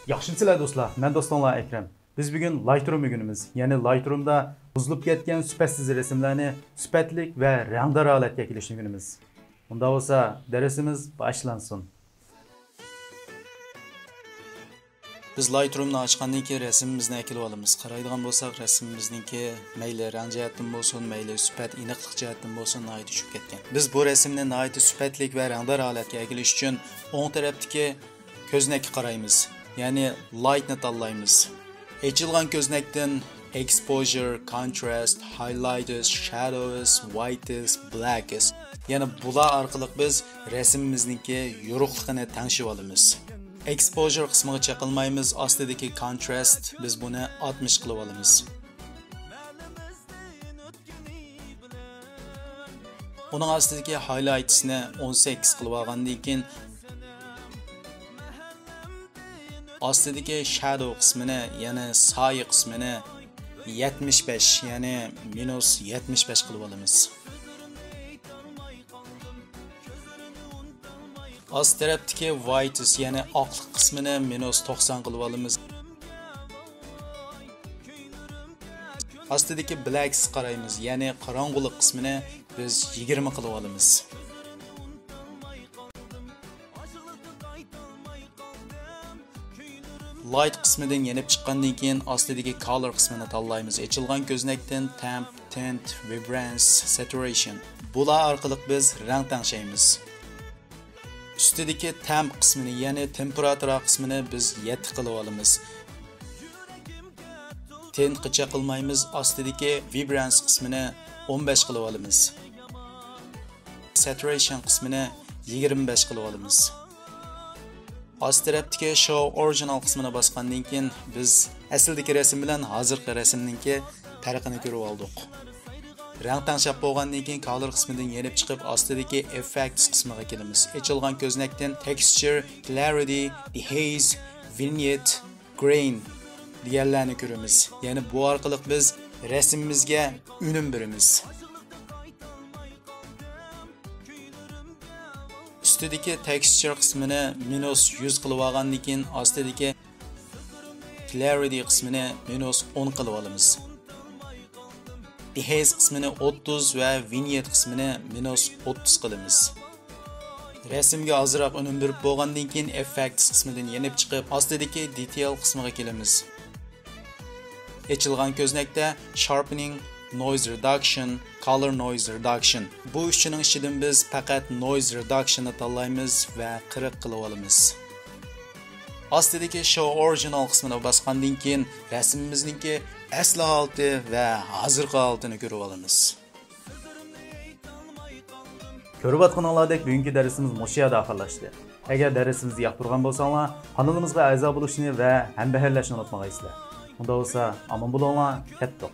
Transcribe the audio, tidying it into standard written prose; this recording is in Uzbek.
Yaxshimisilar do'stlar, men do'stonlar Ekrem. Biz bugun Lightroom günümüz. Ya'ni Lightroom'da buzilib ketgan sifatsiz rasmlarni sifatlik va rangdor holatga kelishni günümüz. Unda bo'lsa, darsimiz boshlansin. Biz Lightroom'ni ochgandan keyin rasmimizni ekilib olamiz. Qaraydigan bo'lsak, rasmimizningki mayli rang jihatdan bo'lsin, mayli sifat aniqlik jihatdan bo'lsin, nihoyat tushib ketgan. Biz bu rasmni nihoyat sifatlik va rangdor holatga ekilish uchun o'ng tarafdagi ko'znakka qaraymiz. Ya'ni lightni tanlaymiz. Echilgan ko'znakdan exposure, contrast, highlighters, shadows, whites, blacks. Ya'ni bular orqali biz rasmimizningki yorug'ligini tanishib olamiz. Exposure qismiga chaqilmaymiz, ostidagi contrast biz buni 60 qilib olamiz. Uning ostidagi highlightsni 18 qilib olgandan keyin ostidagi shadow qismini, ya'ni soya qismini 75, ya'ni minus 75 qilib olamiz. Ost tarafdagi whites, ya'ni oqlik qismini minus 90 qilib olamiz. Ostidagi blacks qaraymiz, ya'ni qorong'ulik qismini biz 20 qilib olamiz. Light qismidan yenib chiqqandan keyin ostidagi color qismini tanlaymiz. Echilgan ko'znakdan temp, tint, vibrance, saturation. Bular orqali biz rang tanishamiz. Ustidagi temp qismini, ya'ni temperatura qismini biz 7 qilib olamiz. Tint qicha qilmaymiz. Ostidagi vibrance qismini 15 qilib olamiz. Saturation qismini 25 qilib olamiz. Ost tarafdagi show original qismini bosgandan keyin biz asldagi rasm bilan hozirgi rasmningki farqini ko'rib oldik. Rang tanishib bo'lgandan keyin color qismidan yenib chiqib ostidagi effects qismiga kelamiz. Echilgan ko'znakdan texture, clarity, dehaze, vignette, grain deganlarni ko'ramiz. Ya'ni bu orqali biz rasmimizga unum beramiz. Ustidagi texture qismini minus 100 qilib olgandan keyin ostidagi clarity qismini minus 10 qilib olamiz. Dehaze qismini 30 va vignette qismini minus 30 qilamiz. Rasmga ozroq unum berib bo'lgandan keyin effects qismidan yenib chiqib ostidagi detail qismiga kelamiz. Echilgan ko'znakda sharpening, noise reduction, color noise reduction. Bu üçünün ichidan biz faqat noise reduction'ni tanlaymiz va 40 qilib olamiz. Ostidagi show original qismini bosgandan keyin rasmimizningki asli holati va hozirgi holatini ko'rib olamiz. Ko'rib atganinglardek bugungi darsimiz mush yerda oxirlashdi. Agar darsimizni yoqtirgan bo'lsanglar, kanalimizga a'zo bo'lishni va hambaharlashni unutmag'aysizlar. Unda bo'lsa, omon bo'linglar, ketdik.